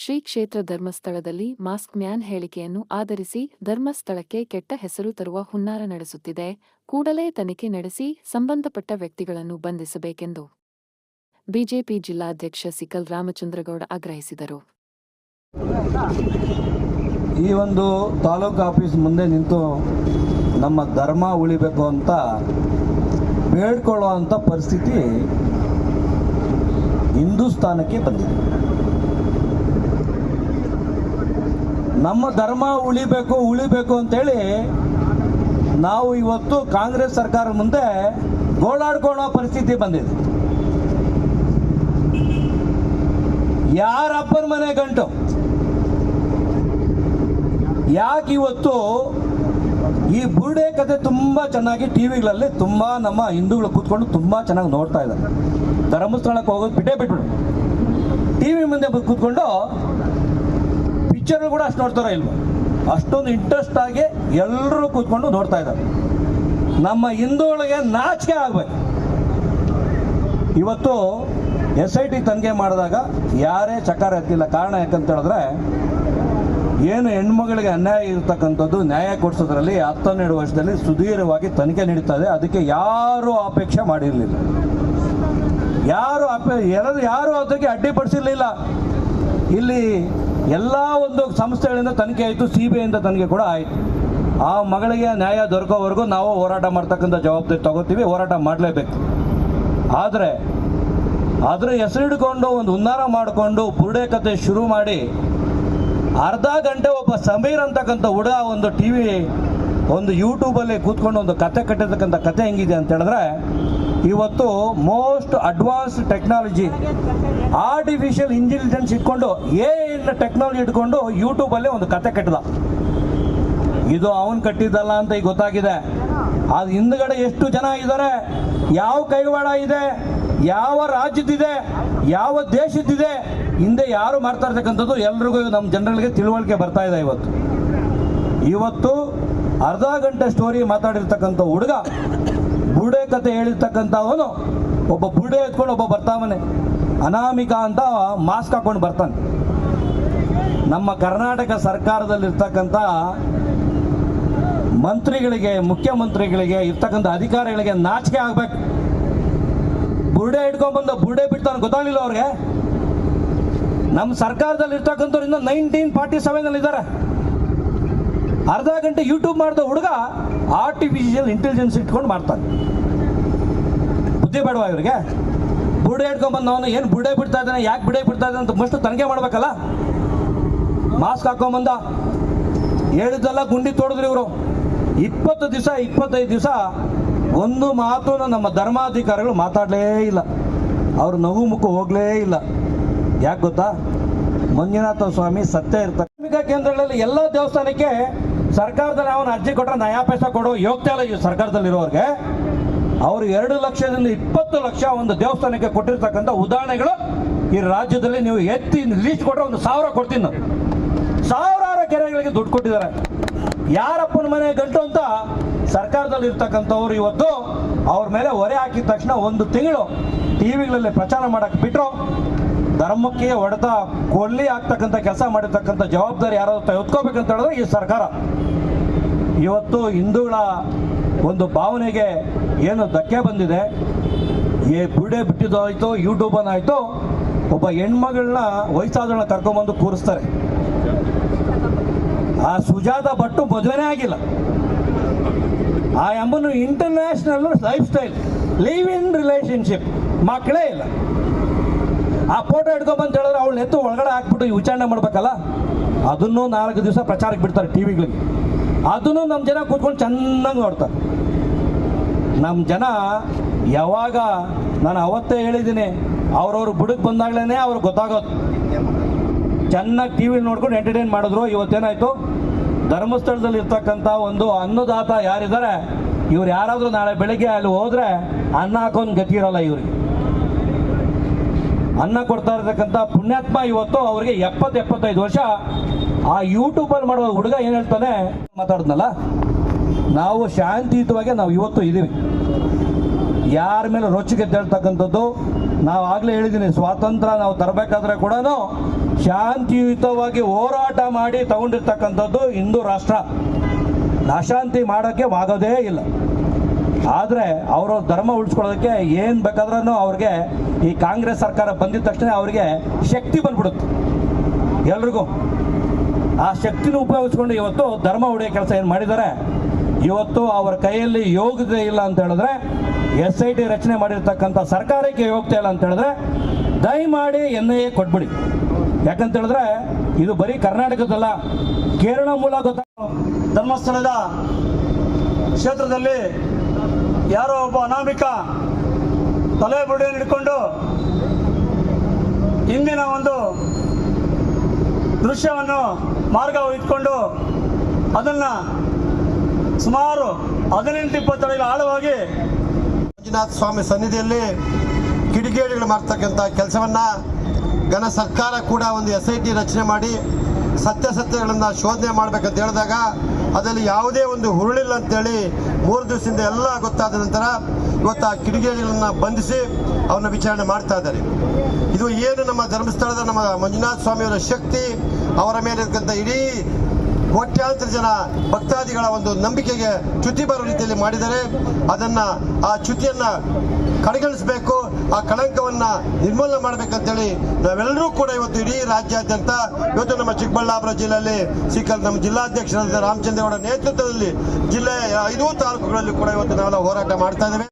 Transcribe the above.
ಶ್ರೀ ಕ್ಷೇತ್ರ ಧರ್ಮಸ್ಥಳದಲ್ಲಿ mask man ಹೇಳಿಕೆಯನ್ನು ಆಧರಿಸಿ ಧರ್ಮಸ್ಥಳಕ್ಕೆ ಕೆಟ್ಟ ಹೆಸರು ತರುವ ಹುನ್ನಾರ ನಡೆಸುತ್ತಿದೆ. ಕೂಡಲೇ ತನಿಖೆ ನಡೆಸಿ ಸಂಬಂಧಪಟ್ಟ ವ್ಯಕ್ತಿಗಳನ್ನು ಬಂಧಿಸಬೇಕೆಂದು ಬಿಜೆಪಿ ಜಿಲ್ಲಾಧ್ಯಕ್ಷ ಸಿಕಲ್ ರಾಮಚಂದ್ರಗೌಡ ಆಗ್ರಹಿಸಿದರು. ಈ ಒಂದು ತಾಲೂಕು ಆಫೀಸ್ ಮುಂದೆ ನಿಂತು ನಮ್ಮ ಧರ್ಮ ಉಳಿಬೇಕು ಅಂತ ಬೇಡ್ಕೊಳ್ಳುವಂಥ ಪರಿಸ್ಥಿತಿ ಹಿಂದೂಸ್ತಾನಕ್ಕೆ ಬಂದಿದೆ. ನಮ್ಮ ಧರ್ಮ ಉಳಿಬೇಕು ಅಂತೇಳಿ ನಾವು ಇವತ್ತು ಕಾಂಗ್ರೆಸ್ ಸರ್ಕಾರ ಮುಂದೆ ಗೋಳಾಡ್ಕೊಳ್ಳೋ ಪರಿಸ್ಥಿತಿ ಬಂದಿದೆ. ಯಾರಪ್ಪನ ಮನೆ ಗಂಟು ಯಾಕೆ ಇವತ್ತು ಈ ಬುರುಡೆ ಕತೆ ತುಂಬ ಚೆನ್ನಾಗಿ ಟಿವಿಗಳಲ್ಲಿ ತುಂಬ ನಮ್ಮ ಹಿಂದೂಗಳು ಕೂತ್ಕೊಂಡು ತುಂಬ ಚೆನ್ನಾಗಿ ನೋಡ್ತಾ ಇದ್ದಾರೆ. ಧರ್ಮಸ್ಥಳಕ್ಕೆ ಹೋಗೋದು ಬಿಟ್ಬಿಡು, ಟಿವಿ ಮುಂದೆ ಕೂತ್ಕೊಂಡು ಪಿಕ್ಚರ್ ಕೂಡ ಅಷ್ಟು ನೋಡ್ತಾರೋ ಇಲ್ವೋ, ಅಷ್ಟೊಂದು ಇಂಟ್ರೆಸ್ಟ್ ಆಗಿ ಎಲ್ಲರೂ ಕೂತ್ಕೊಂಡು ನೋಡ್ತಾ ಇದ್ದಾರೆ. ನಮ್ಮ ಹಿಂದೂಗಳಿಗೆ ನಾಚಿಕೆ ಆಗಬೇಕು. ಇವತ್ತು SIT ತನಿಖೆ ಮಾಡಿದಾಗ ಯಾರೇ ಚಕಾರ ಎತ್ತಿಲ್ಲ. ಕಾರಣ ಯಾಕಂತ ಹೇಳಿದ್ರೆ ಏನು ಹೆಣ್ಮಗಳಿಗೆ ಅನ್ಯಾಯ ಇರತಕ್ಕಂಥದ್ದು ನ್ಯಾಯ ಕೊಡಿಸೋದ್ರಲ್ಲಿ 12 ವರ್ಷದಲ್ಲಿ ಸುದೀರ್ಘವಾಗಿ ತನಿಖೆ ನಡೀತಾ ಇದೆ. ಅದಕ್ಕೆ ಯಾರೂ ಅಪೇಕ್ಷೆ ಮಾಡಿರಲಿಲ್ಲ, ಯಾರು ಅದಕ್ಕೆ ಅಡ್ಡಿಪಡಿಸಿರಲಿಲ್ಲ. ಇಲ್ಲಿ ಎಲ್ಲ ಒಂದು ಸಂಸ್ಥೆಗಳಿಂದ ತನಿಖೆ ಆಯಿತು, CBIಯಿಂದ ತನಿಖೆ ಕೂಡ ಆಯಿತು. ಆ ಮಗಳಿಗೆ ನ್ಯಾಯ ದೊರಕೋವರೆಗೂ ನಾವು ಹೋರಾಟ ಮಾಡ್ತಕ್ಕಂಥ ಜವಾಬ್ದಾರಿ ತಗೋತೀವಿ, ಹೋರಾಟ ಮಾಡಲೇಬೇಕು. ಆದರೆ ಅದರ ಹೆಸರಿಡ್ಕೊಂಡು ಒಂದು ಹುನ್ನಾರ ಮಾಡಿಕೊಂಡು ಬುರುಡೆ ಕತೆ ಶುರು ಮಾಡಿ ಅರ್ಧ ಗಂಟೆ ಒಬ್ಬ ಸಮೀರ್ ಅಂತಕ್ಕಂಥ ಹುಡುಗ ಒಂದು ಟಿವಿ ಒಂದು ಯೂಟ್ಯೂಬಲ್ಲಿ ಕೂತ್ಕೊಂಡು ಒಂದು ಕತೆ ಕಟ್ಟಿರ್ತಕ್ಕಂಥ ಕತೆ ಹೆಂಗಿದೆ ಅಂತ ಹೇಳಿದ್ರೆ, ಇವತ್ತು most advance technology artificial intelligence ಇಟ್ಕೊಂಡು ಟೆಕ್ನಾಲಜಿ ಇಟ್ಕೊಂಡು ಯೂಟ್ಯೂಬಲ್ಲಿ ಒಂದು ಕತೆ ಕಟ್ಟಿದ. ಇದು ಅವನು ಕಟ್ಟಿದ್ದಲ್ಲ ಅಂತ ಈಗ ಗೊತ್ತಾಗಿದೆ. ಅದು ಹಿಂದ್ಗಡೆ ಎಷ್ಟು ಜನ ಇದ್ದಾರೆ, ಯಾವ ಕೈವಾಡ ಇದೆ, ಯಾವ ರಾಜ್ಯದಿದೆ, ಯಾವ ದೇಶದ್ದಿದೆ, ಹಿಂದೆ ಯಾರು ಮಾಡ್ತಾ ಇರ್ತಕ್ಕಂಥದ್ದು ಎಲ್ರಿಗೂ ನಮ್ಮ ಜನಗಳಿಗೆ ತಿಳುವಳಿಕೆ ಬರ್ತಾ ಇದೆ. ಇವತ್ತು ಅರ್ಧ ಗಂಟೆ ಸ್ಟೋರಿ ಮಾತಾಡಿರ್ತಕ್ಕಂಥ ಹುಡುಗ ಬುರುಡೆ ಕತೆ ಹೇಳಿರ್ತಕ್ಕಂಥವನು ಒಬ್ಬ ಬುರುಡೆ ಎತ್ಕೊಂಡು ಒಬ್ಬ ಬರ್ತಾವನೆ, ಅನಾಮಿಕಾ ಅಂತ ಮಾಸ್ಕ್ ಹಾಕೊಂಡು ಬರ್ತಾನೆ. ನಮ್ಮ ಕರ್ನಾಟಕ ಸರ್ಕಾರದಲ್ಲಿರ್ತಕ್ಕಂಥ ಮಂತ್ರಿಗಳಿಗೆ, ಮುಖ್ಯಮಂತ್ರಿಗಳಿಗೆ, ಇರ್ತಕ್ಕಂಥ ಅಧಿಕಾರಿಗಳಿಗೆ ನಾಚಿಕೆ ಆಗ್ಬೇಕು. ಬುರುಡೆ ಇಟ್ಕೊಂಡ್ಬಂದು ಬುರುಡೆ ಬಿಡ್ತಾನೆ ಗೊತ್ತಾಗಲಿಲ್ಲ ಅವ್ರಿಗೆ. ನಮ್ಮ ಸರ್ಕಾರದಲ್ಲಿ ಇರ್ತಕ್ಕಂಥವ್ರು ಇನ್ನೂ 1947 ಇದ್ದಾರೆ. ಅರ್ಧ ಗಂಟೆ ಯೂಟ್ಯೂಬ್ ಮಾಡಿದ ಹುಡುಗ ಆರ್ಟಿಫಿಷಿಯಲ್ ಇಂಟೆಲಿಜೆನ್ಸ್ ಇಟ್ಕೊಂಡು ಮಾಡ್ತಾನೆ. ಬುದ್ಧಿ ಬೇಡವಾ ಇವ್ರಿಗೆ? ಬುರುಡೆ ಇಟ್ಕೊಂಡ್ಬಂದವನು ಏನು ಬುರುಡೆ ಬಿಡ್ತಾ ಇದ್ದಾನೆ, ಯಾಕೆ ಬುರುಡೆ ಬಿಡ್ತಾ ಇದ್ದಾನೆ ಅಂತ ಮಸ್ತ್ ತನಿಖೆ ಮಾಡ್ಬೇಕಲ್ಲ. ಮಾಸ್ಕ್ ಹಾಕೊಂಬಂದ, ಹೇಳಿದ್ದೆಲ್ಲ ಗುಂಡಿ ತೋಡಿದ್ರು ಇವರು. 25 ದಿವಸ ಒಂದು ಮಾತು ನಮ್ಮ ಧರ್ಮಾಧಿಕಾರಿಗಳು ಮಾತಾಡಲೇ ಇಲ್ಲ. ಅವರು ನಗು ಮುಖ ಹೋಗಲೇ ಇಲ್ಲ. ಯಾಕೆ ಗೊತ್ತಾ? ಮಂಜುನಾಥ ಸ್ವಾಮಿ ಸತ್ಯ ಇರ್ತಾರೆ. ಧಾರ್ಮಿಕ ಕೇಂದ್ರಗಳಲ್ಲಿ ಎಲ್ಲ ದೇವಸ್ಥಾನಕ್ಕೆ ಸರ್ಕಾರದಲ್ಲಿ ಅವನು ಅರ್ಜಿ ಕೊಟ್ಟರೆ ನಯಾ ಪೈಸಾ ಕೊಡೋ ಯೋಗ್ಯತೆ ಇಲ್ಲ. ಈ ಸರ್ಕಾರದಲ್ಲಿರೋರಿಗೆ ಅವರು 2 ಲಕ್ಷದಿಂದ 20 ಲಕ್ಷ ಒಂದು ದೇವಸ್ಥಾನಕ್ಕೆ ಕೊಟ್ಟಿರ್ತಕ್ಕಂಥ ಉದಾಹರಣೆಗಳು ಈ ರಾಜ್ಯದಲ್ಲಿ ನೀವು ಎತ್ತಿ ಲೀಸ್ಟ್ ಕೊಟ್ಟರೆ 1,000 ಕೊಡ್ತೀನಿ ನಾನು. ಸಾವಿರಾರು ಕೆರೆಗಳಿಗೆ ದುಡ್ಡು ಕೊಟ್ಟಿದ್ದಾರೆ. ಯಾರಪ್ಪನ ಮನೆ ಗಂಟು ಅಂತ ಸರ್ಕಾರದಲ್ಲಿ ಇರ್ತಕ್ಕಂಥವ್ರು ಇವತ್ತು ಅವ್ರ ಮೇಲೆ ಹೊರೆ ಹಾಕಿದ ತಕ್ಷಣ 1 ತಿಂಗಳು ಟಿವಿಗಳಲ್ಲಿ ಪ್ರಚಾರ ಮಾಡಕ್ಕೆ ಬಿಟ್ಟರು. ಧರ್ಮಕ್ಕೆ ಹೊಡೆತ ಕೊಲ್ಲಿ ಆಗ್ತಕ್ಕಂಥ ಕೆಲಸ ಮಾಡಿರ್ತಕ್ಕಂಥ ಜವಾಬ್ದಾರಿ ಯಾರು ಎತ್ಕೋಬೇಕಂತ ಹೇಳಿದ್ರೆ ಈ ಸರ್ಕಾರ. ಇವತ್ತು ಹಿಂದೂಗಳ ಒಂದು ಭಾವನೆಗೆ ಏನು ಧಕ್ಕೆ ಬಂದಿದೆ. ಬುರುಡೆ ಬಿಟ್ಟಿದ್ದಾಯಿತು, ಯೂಟ್ಯೂಬನ್ನಾಯಿತು, ಒಬ್ಬ ಹೆಣ್ಮಗಳನ್ನ ವಯಸ್ಸಾದಳನ್ನ ಕರ್ಕೊಂಬಂದು ಕೂರಿಸ್ತಾರೆ. ಆ ಸುಜಾತ ಭಟ್ಟು ಮದುವೆನೇ ಆಗಿಲ್ಲ. ಆ ಎಂಬನು international life style, live in relationship, ಮಕ್ಕಳೇ ಇಲ್ಲ. ಆ ಫೋಟೋ ಹಿಡ್ಕೊಂಬಂತ ಹೇಳಿದ್ರೆ ಅವಳು ಎತ್ತು ಒಳಗಡೆ ಹಾಕ್ಬಿಟ್ಟು ವಿಚಾರಣೆ ಮಾಡ್ಬೇಕಲ್ಲ. ಅದನ್ನು 4 ದಿವಸ ಪ್ರಚಾರಕ್ಕೆ ಬಿಡ್ತಾರೆ ಟಿವಿಗಳಿಗೆ. ಅದನ್ನು ನಮ್ಮ ಜನ ಕೂತ್ಕೊಂಡು ಚೆನ್ನಾಗಿ ನೋಡ್ತಾರೆ. ನಮ್ಮ ಜನ ಯಾವಾಗ, ನಾನು ಅವತ್ತೇ ಹೇಳಿದ್ದೀನಿ, ಅವ್ರವ್ರು ಬುಡಕ್ಕೆ ಬಂದಾಗಲೇ ಅವ್ರಿಗೆ ಗೊತ್ತಾಗೋದು. ಚೆನ್ನಾಗಿ ಟಿವಿ ನೋಡ್ಕೊಂಡು ಎಂಟರ್ಟೈನ್ ಮಾಡಿದ್ರು. ಇವತ್ತೇನಾಯಿತು, ಧರ್ಮಸ್ಥಳದಲ್ಲಿ ಇರ್ತಕ್ಕಂಥ ಒಂದು ಅನ್ನದಾತ ಯಾರಿದ್ದಾರೆ, ಇವ್ರು ಯಾರಾದರೂ ನಾಳೆ ಬೆಳಗ್ಗೆ ಅಲ್ಲಿ ಹೋದರೆ ಅನ್ನ ಹಾಕೊಂಡು ಗತಿ ಇರೋಲ್ಲ. ಇವ್ರಿಗೆ ಅನ್ನ ಕೊಡ್ತಾ ಇರ್ತಕ್ಕಂಥ ಪುಣ್ಯಾತ್ಮ ಇವತ್ತು ಅವ್ರಿಗೆ 70-75 ವರ್ಷ. ಆ ಯೂಟ್ಯೂಬಲ್ಲಿ ಮಾಡೋ ಹುಡುಗ ಏನು ಹೇಳ್ತಾನೆ ಮಾತಾಡಿದ್ನಲ್ಲ, ನಾವು ಶಾಂತಿಯುತವಾಗಿ ನಾವು ಇವತ್ತು ಇದ್ದೀವಿ. ಯಾರ ಮೇಲೆ ರೊಚ್ಚಿಗೆ ಹೇಳ್ತಕ್ಕಂಥದ್ದು ನಾವು ಆಗಲೇ ಹೇಳಿದ್ದೀನಿ. ಸ್ವಾತಂತ್ರ್ಯ ನಾವು ತರಬೇಕಾದ್ರೆ ಕೂಡ ಶಾಂತಿಯುತವಾಗಿ ಹೋರಾಟ ಮಾಡಿ ತಗೊಂಡಿರ್ತಕ್ಕಂಥದ್ದು ಹಿಂದೂ ರಾಷ್ಟ್ರ. ಅಶಾಂತಿ ಮಾಡೋಕ್ಕೆ ಆಗೋದೇ ಇಲ್ಲ. ಆದರೆ ಅವರು ಧರ್ಮ ಉಳಿಸ್ಕೊಳ್ಳೋದಕ್ಕೆ ಏನು ಬೇಕಾದ್ರೂ ಅವ್ರಿಗೆ ಈ ಕಾಂಗ್ರೆಸ್ ಸರ್ಕಾರ ಬಂದಿದ ತಕ್ಷಣ ಅವರಿಗೆ ಶಕ್ತಿ ಬಂದ್ಬಿಡುತ್ತೆ. ಎಲ್ರಿಗೂ ಆ ಶಕ್ತಿನ ಉಪಯೋಗಿಸ್ಕೊಂಡು ಇವತ್ತು ಧರ್ಮ ಉಳಿಯೋ ಕೆಲಸ ಏನು ಮಾಡಿದ್ದಾರೆ. ಇವತ್ತು ಅವರ ಕೈಯಲ್ಲಿ ಯೋಗ್ಯತೆ ಇಲ್ಲ ಅಂತ ಹೇಳಿದ್ರೆ, SIT ರಚನೆ ಮಾಡಿರ್ತಕ್ಕಂಥ ಸರ್ಕಾರಕ್ಕೆ ಯೋಗ್ಯತೆ ಇಲ್ಲ ಅಂತ ಹೇಳಿದ್ರೆ ದಯಮಾಡಿ NIA ಕೊಟ್ಬಿಡಿ. ಯಾಕಂತ ಹೇಳಿದ್ರೆ ಇದು ಬರೀ ಕರ್ನಾಟಕದಲ್ಲ, ಕೇರಳ ಮೂಲ ಗೊತ್ತ. ಧರ್ಮಸ್ಥಳದ ಕ್ಷೇತ್ರದಲ್ಲಿ ಯಾರೋ ಒಬ್ಬ ಅನಾಮಿಕ ತಲೆ ಬುರುಡೆಯನ್ನು ಹಿಡ್ಕೊಂಡು ಇಂದಿನ ಒಂದು ದೃಶ್ಯವನ್ನು ಮಾರ್ಗ ಇಟ್ಕೊಂಡು ಅದನ್ನು ಸುಮಾರು 18-20 ಅಡಿ ಆಳವಾಗಿ ಮಂಜುನಾಥ ಸ್ವಾಮಿ ಸನ್ನಿಧಿಯಲ್ಲಿ ಕಿಡಿಗೇಡಿಗಳು ಮಾಡ್ತಕ್ಕಂಥ ಕೆಲಸವನ್ನು ಘನ ಸರ್ಕಾರ ಕೂಡ ಒಂದು SIT ರಚನೆ ಮಾಡಿ ಸತ್ಯಾಸತ್ಯಗಳನ್ನು ಶೋಧನೆ ಮಾಡಬೇಕಂತ ಹೇಳಿದಾಗ ಅದರಲ್ಲಿ ಯಾವುದೇ ಒಂದು ಹುರುಳಿಲ್ಲ ಅಂತೇಳಿ 3 ದಿವಸದಿಂದ ಎಲ್ಲ ಗೊತ್ತಾದ ನಂತರ ಇವತ್ತು ಆ ಕಿಡಿಗೇಡಿಗಳನ್ನು ಬಂಧಿಸಿ ಅವನ್ನ ವಿಚಾರಣೆ ಮಾಡ್ತಾ ಇದ್ದಾರೆ. ಇದು ಏನು ನಮ್ಮ ಧರ್ಮಸ್ಥಳದ ನಮ್ಮ ಮಂಜುನಾಥ ಸ್ವಾಮಿಯವರ ಶಕ್ತಿ, ಅವರ ಮೇಲೆ ಇರ್ತಕ್ಕಂಥ ಇಡೀ ಕೋಟ್ಯಾಂತರ ಜನ ಭಕ್ತಾದಿಗಳ ಒಂದು ನಂಬಿಕೆಗೆ ಚ್ಯುತಿ ಬರೋ ರೀತಿಯಲ್ಲಿ ಮಾಡಿದರೆ ಅದನ್ನು ಆ ಚ್ಯುತಿಯನ್ನು ಕಡೆಗಣಿಸಬೇಕು, ಆ ಕಳಂಕವನ್ನು ನಿರ್ಮೂಲನೆ ಮಾಡಬೇಕಂತೇಳಿ ನಾವೆಲ್ಲರೂ ಕೂಡ ಇವತ್ತು ಇಡೀ ರಾಜ್ಯಾದ್ಯಂತ ಇವತ್ತು ನಮ್ಮ ಚಿಕ್ಕಬಳ್ಳಾಪುರ ಜಿಲ್ಲೆಯಲ್ಲಿ ನಮ್ಮ ಜಿಲ್ಲಾಧ್ಯಕ್ಷರಾದ ರಾಮಚಂದ್ರಗೌಡ ನೇತೃತ್ವದಲ್ಲಿ ಜಿಲ್ಲೆಯ 5 ತಾಲೂಕುಗಳಲ್ಲಿ ಕೂಡ ಇವತ್ತು ನಾವು ಹೋರಾಟ ಮಾಡ್ತಾ ಇದ್ದೇವೆ.